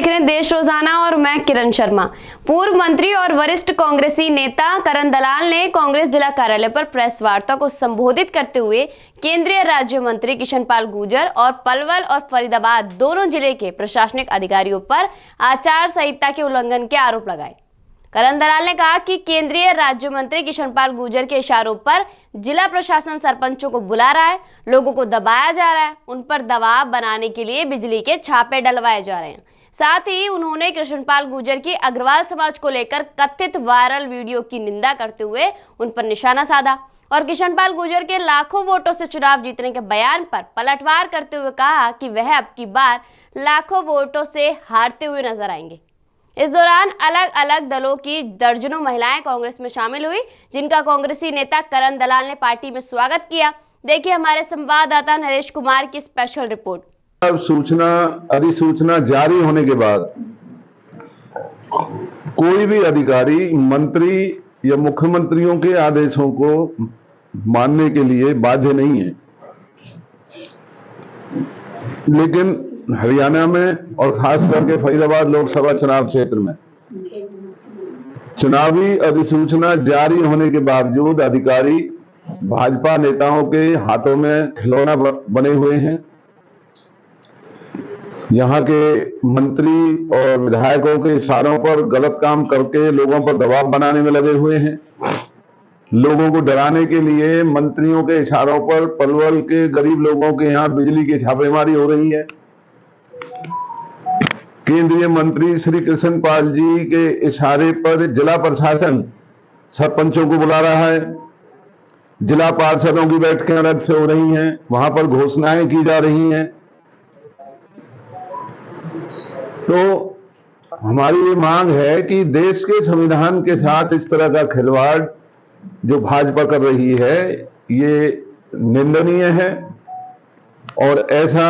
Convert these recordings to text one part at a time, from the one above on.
देख रहे हैं देश रोजाना और मैं किरण शर्मा। पूर्व मंत्री और वरिष्ठ कांग्रेसी नेता करण दलाल ने कांग्रेस जिला कार्यालय पर प्रेस वार्ता को संबोधित करते हुए केंद्रीय राज्य मंत्री किशन पाल गुर्जर और पलवल और फरीदाबाद दोनों जिले के प्रशासनिक अधिकारियों पर आचार संहिता के उल्लंघन के आरोप लगाए। करण दलाल ने कहा कि केंद्रीय राज्य मंत्री किशन पाल गुर्जर के इशारों पर जिला प्रशासन सरपंचों को बुला रहा है, लोगों को दबाया जा रहा है, उन पर दबाव बनाने के लिए बिजली के छापे डलवाए जा रहे हैं। साथ ही उन्होंने कृष्ण पाल गुर्जर की अग्रवाल समाज को लेकर कथित वायरल वीडियो की निंदा करते हुए उन पर निशाना साधा और किशन पाल गुर्जर के लाखों वोटों से चुनाव जीतने के बयान पर पलटवार करते हुए कहा कि वह अब की बार लाखों वोटों से हारते हुए नजर आएंगे। इस दौरान अलग अलग दलों की दर्जनों महिलाएं कांग्रेस में शामिल हुई, जिनका कांग्रेसी नेता करण दलाल ने पार्टी में स्वागत किया। देखिए हमारे संवाददाता नरेश कुमार की स्पेशल रिपोर्ट। अधिसूचना जारी होने के बाद कोई भी अधिकारी मंत्री या मुख्यमंत्रियों के आदेशों को मानने के लिए बाध्य नहीं है, लेकिन हरियाणा में और खास करके फरीदाबाद लोकसभा चुनाव क्षेत्र में चुनावी अधिसूचना जारी होने के बावजूद अधिकारी भाजपा नेताओं के हाथों में खिलौना बने हुए हैं। यहां के मंत्री और विधायकों के इशारों पर गलत काम करके लोगों पर दबाव बनाने में लगे हुए हैं। लोगों को डराने के लिए मंत्रियों के इशारों पर पलवल के गरीब लोगों के यहां बिजली की छापेमारी हो रही है। केंद्रीय मंत्री श्री कृष्ण पाल जी के इशारे पर जिला प्रशासन सरपंचों को बुला रहा है। जिला पार्षदों की बैठकें रद्द से हो रही हैं, वहां पर घोषणाएं की जा रही हैं। तो हमारी ये मांग है कि देश के संविधान के साथ इस तरह का खिलवाड़ जो भाजपा कर रही है ये निंदनीय है और ऐसा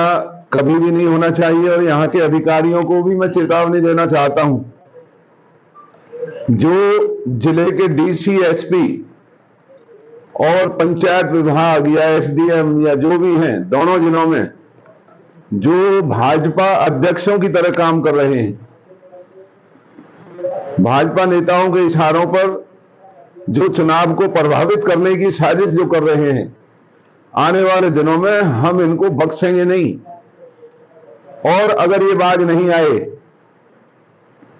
कभी भी नहीं होना चाहिए। और यहां के अधिकारियों को भी मैं चेतावनी देना चाहता हूं, जो जिले के डीसी, एसपी और पंचायत विभाग या एसडीएम या जो भी हैं दोनों जिलों में जो भाजपा अध्यक्षों की तरह काम कर रहे हैं, भाजपा नेताओं के इशारों पर जो चुनाव को प्रभावित करने की साजिश जो कर रहे हैं, आने वाले दिनों में हम इनको बख्शेंगे नहीं। और अगर ये बाज नहीं आए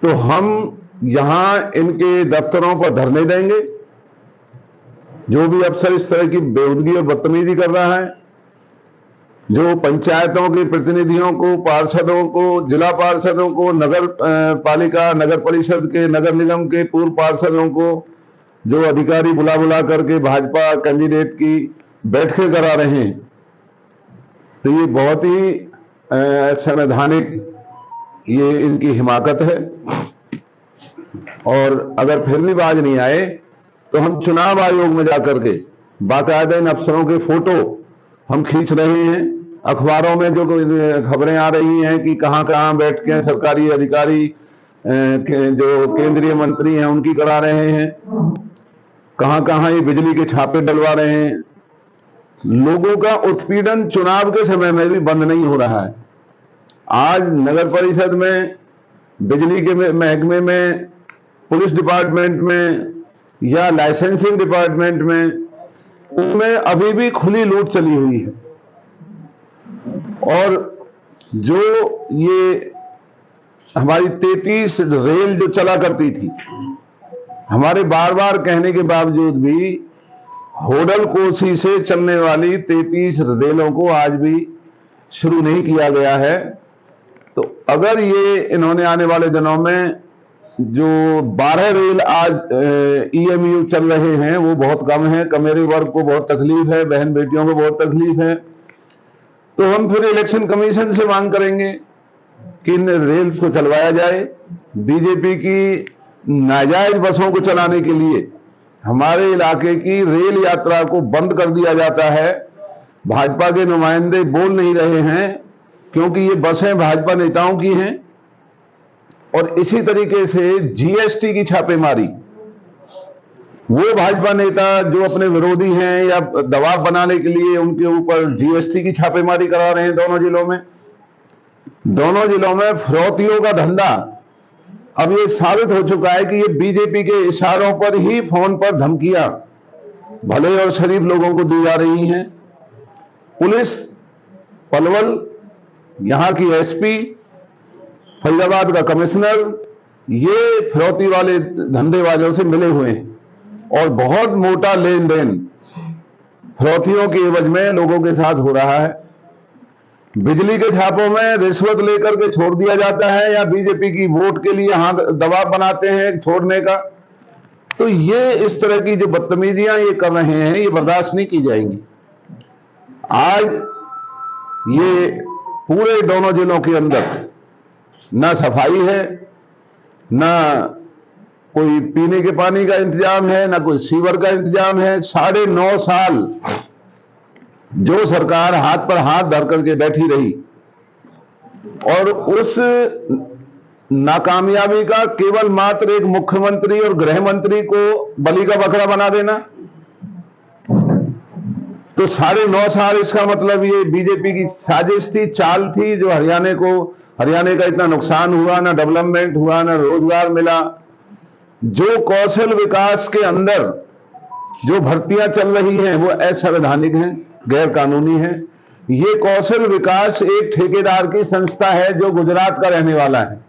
तो हम यहां इनके दफ्तरों पर धरने देंगे। जो भी अफसर इस तरह की बेहूदगी और बदतमीजी कर रहा है, जो पंचायतों के प्रतिनिधियों को, पार्षदों को, जिला पार्षदों को, नगर पालिका, नगर परिषद के, नगर निगम के पूर्व पार्षदों को जो अधिकारी बुला बुला करके भाजपा कैंडिडेट की बैठकें करा रहे हैं, तो ये बहुत ही संवैधानिक ये इनकी हिमाकत है। और अगर फिर भी बाज नहीं आए तो हम चुनाव आयोग में जाकर के बाकायदा इन अफसरों के फोटो हम खींच रहे हैं। अखबारों में जो खबरें आ रही हैं कि कहां कहां बैठ के सरकारी अधिकारी जो केंद्रीय मंत्री हैं उनकी करा रहे हैं, कहां कहां ये बिजली के छापे डलवा रहे हैं। लोगों का उत्पीड़न चुनाव के समय में भी बंद नहीं हो रहा है। आज नगर परिषद में, बिजली के महकमे में, पुलिस डिपार्टमेंट में या लाइसेंसिंग डिपार्टमेंट में, उसमें अभी भी खुली लूट चली हुई है। और जो ये हमारी 33 रेल जो चला करती थी, हमारे बार बार कहने के बावजूद भी होडल कोसी से चलने वाली 33 रेलों को आज भी शुरू नहीं किया गया है। तो अगर ये इन्होंने आने वाले दिनों में जो 12 रेल आज ईएमयू चल रहे हैं वो बहुत कम है, कमेरे वर्ग को बहुत तकलीफ है, बहन बेटियों को बहुत तकलीफ है, तो हम फिर इलेक्शन कमीशन से मांग करेंगे कि इन रेल्स को चलवाया जाए। बीजेपी की नाजायज बसों को चलाने के लिए हमारे इलाके की रेल यात्रा को बंद कर दिया जाता है। भाजपा के नुमाइंदे बोल नहीं रहे हैं क्योंकि ये बसें भाजपा नेताओं की हैं। और इसी तरीके से जीएसटी की छापेमारी, वो भाजपा नेता जो अपने विरोधी हैं या दबाव बनाने के लिए उनके ऊपर जीएसटी की छापेमारी करा रहे हैं दोनों जिलों में। दोनों जिलों में फिरौतियों का धंधा अब ये साबित हो चुका है कि ये बीजेपी के इशारों पर ही फोन पर धमकियां भले और शरीफ लोगों को दी जा रही हैं। पुलिस पलवल, यहां की एसपी, फरीदाबाद का कमिश्नर, ये फिरौती वाले धंधेबाजों से मिले हुए हैं और बहुत मोटा लेन देन फिरौतियों के एवज में लोगों के साथ हो रहा है। बिजली के छापों में रिश्वत लेकर के छोड़ दिया जाता है या बीजेपी की वोट के लिए हाथ दबाव बनाते हैं छोड़ने का। तो ये इस तरह की जो बदतमीजियां ये कर रहे हैं, ये बर्दाश्त नहीं की जाएंगी। आज ये पूरे दोनों जिलों के अंदर ना सफाई है, ना कोई पीने के पानी का इंतजाम है, ना कोई सीवर का इंतजाम है। 9.5 साल जो सरकार हाथ पर हाथ धर करके बैठी रही और उस नाकामयाबी का केवल मात्र एक मुख्यमंत्री और गृह मंत्री को बलि का बकरा बना देना, तो 9.5 साल इसका मतलब ये बीजेपी की साजिश थी, चाल थी, जो हरियाणा का इतना नुकसान हुआ, ना डेवलपमेंट हुआ, ना रोजगार मिला। जो कौशल विकास के अंदर जो भर्तियां चल रही हैं वो असंवैधानिक हैं, गैर कानूनी है। ये कौशल विकास एक ठेकेदार की संस्था है जो गुजरात का रहने वाला है।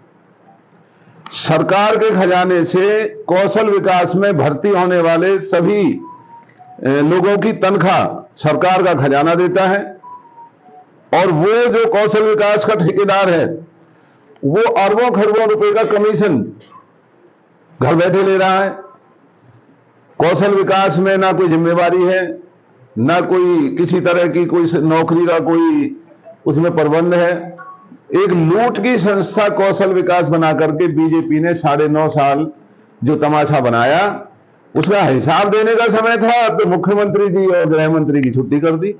सरकार के खजाने से कौशल विकास में भर्ती होने वाले सभी लोगों की तनख्वाह सरकार का खजाना देता है और वो जो कौशल विकास का ठेकेदार है वो अरबों खरबों रुपए का कमीशन घर बैठे ले रहा है। कौशल विकास में ना कोई जिम्मेवारी है, ना कोई किसी तरह की कोई नौकरी का कोई उसमें प्रबंध है। एक लूट की संस्था कौशल विकास बना करके बीजेपी ने 9.5 साल जो तमाशा बनाया, उसका हिसाब देने का समय था तो मुख्यमंत्री जी और गृह मंत्री की छुट्टी कर दी।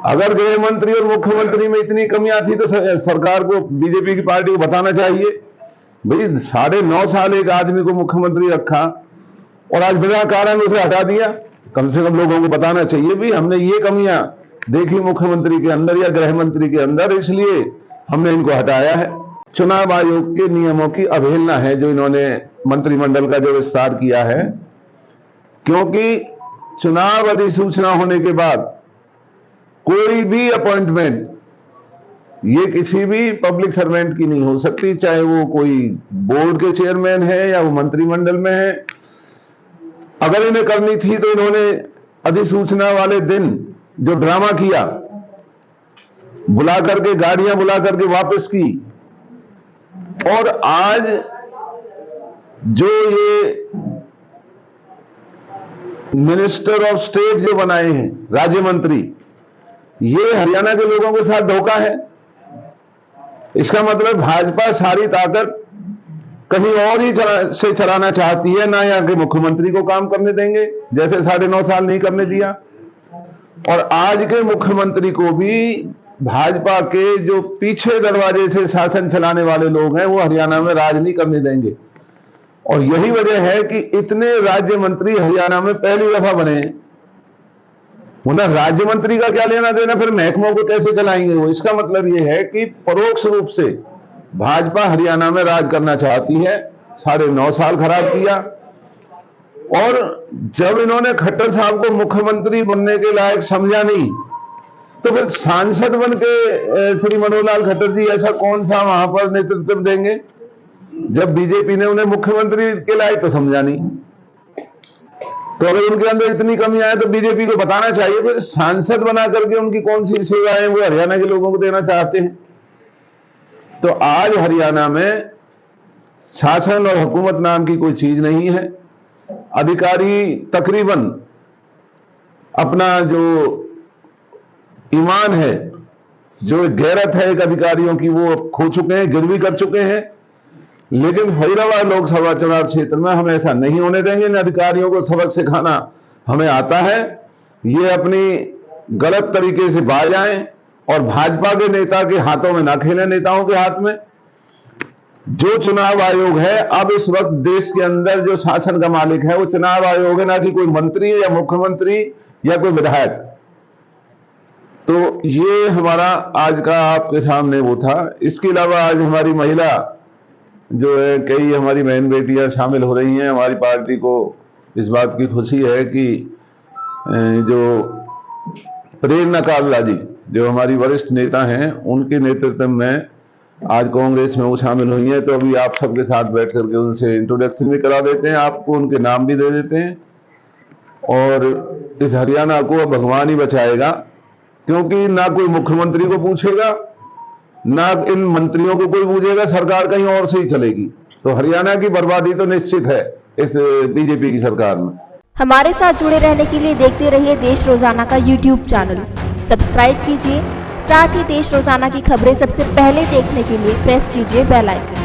अगर गृह मंत्री और मुख्यमंत्री में इतनी कमियां थी तो सरकार को, बीजेपी की पार्टी को बताना चाहिए भाई 9.5 साल एक आदमी को मुख्यमंत्री रखा और आज बिना कारण उसे हटा दिया। कम से कम लोगों को बताना चाहिए भी हमने ये कमियां देखी मुख्यमंत्री के अंदर या गृह मंत्री के अंदर, इसलिए हमने इनको हटाया है। चुनाव आयोग के नियमों की अवहेलना है जो इन्होंने मंत्रिमंडल का जो विस्तार किया है, क्योंकि चुनाव अधिसूचना होने के बाद कोई भी अपॉइंटमेंट ये किसी भी पब्लिक सर्वेंट की नहीं हो सकती, चाहे वो कोई बोर्ड के चेयरमैन है या वो मंत्रिमंडल में है। अगर इन्हें करनी थी तो इन्होंने अधिसूचना वाले दिन जो ड्रामा किया, बुला करके गाड़ियां बुला करके वापस की, और आज जो ये मिनिस्टर ऑफ स्टेट जो बनाए हैं, राज्य मंत्री, ये हरियाणा के लोगों के साथ धोखा है। इसका मतलब भाजपा सारी ताकत कहीं और ही से चलाना चाहती है, ना यहाँ के मुख्यमंत्री को काम करने देंगे जैसे 9.5 साल नहीं करने दिया, और आज के मुख्यमंत्री को भी भाजपा के जो पीछे दरवाजे से शासन चलाने वाले लोग हैं वो हरियाणा में राज नहीं करने देंगे। और यही वजह है कि इतने राज्य मंत्री हरियाणा में पहली दफा बने। उन्हें राज्य मंत्री का क्या लेना देना, फिर महकमों को कैसे चलाएंगे वो। इसका मतलब यह है कि परोक्ष रूप से भाजपा हरियाणा में राज करना चाहती है। 9.5 साल खराब किया, और जब इन्होंने खट्टर साहब को मुख्यमंत्री बनने के लायक समझा नहीं तो फिर सांसद बन के श्री मनोहर लाल खट्टर जी ऐसा कौन सा वहां पर नेतृत्व देंगे, जब बीजेपी ने उन्हें मुख्यमंत्री के लायक तो समझा नहीं। तो अगर उनके अंदर इतनी कमी आए तो बीजेपी को बताना चाहिए, फिर सांसद बना करके उनकी कौन सी सेवाएं वो हरियाणा के लोगों को देना चाहते हैं। तो आज हरियाणा में शासन और हुकूमत नाम की कोई चीज नहीं है। अधिकारी तकरीबन अपना जो ईमान है, जो गैरत है एक अधिकारियों की, वो खो चुके हैं, गिरवी कर चुके हैं। लेकिन फरीदाबाद लोकसभा चुनाव क्षेत्र में हम ऐसा नहीं होने देंगे। इन अधिकारियों को सबक सिखाना हमें आता है, ये अपनी गलत तरीके से बाज आए और भाजपा के नेता के हाथों में ना खेलें, नेताओं के हाथ में। जो चुनाव आयोग है, अब इस वक्त देश के अंदर जो शासन का मालिक है वो चुनाव आयोग है, ना कि कोई मंत्री या मुख्यमंत्री या कोई विधायक। तो ये हमारा आज का आपके सामने वो था। इसके अलावा आज हमारी महिला जो है, कई हमारी बहन बेटियां शामिल हो रही हैं। हमारी पार्टी को इस बात की खुशी है कि जो प्रेरणा काबला जी जो हमारी वरिष्ठ नेता हैं, उनके नेतृत्व में आज कांग्रेस में वो शामिल हुई हैं। तो अभी आप सबके साथ बैठ करके उनसे इंट्रोडक्शन भी करा देते हैं, आपको उनके नाम भी दे देते हैं। और इस हरियाणा को भगवान ही बचाएगा, क्योंकि ना कोई मुख्यमंत्री को पूछेगा, ना इन मंत्रियों को कोई पूछेगा, सरकार कहीं और से ही चलेगी। तो हरियाणा की बर्बादी तो निश्चित है इस बीजेपी की सरकार में। हमारे साथ जुड़े रहने के लिए देखते रहिए देश रोजाना का यूट्यूब चैनल, सब्सक्राइब कीजिए। साथ ही देश रोजाना की खबरें सबसे पहले देखने के लिए प्रेस कीजिए बेल आइकन।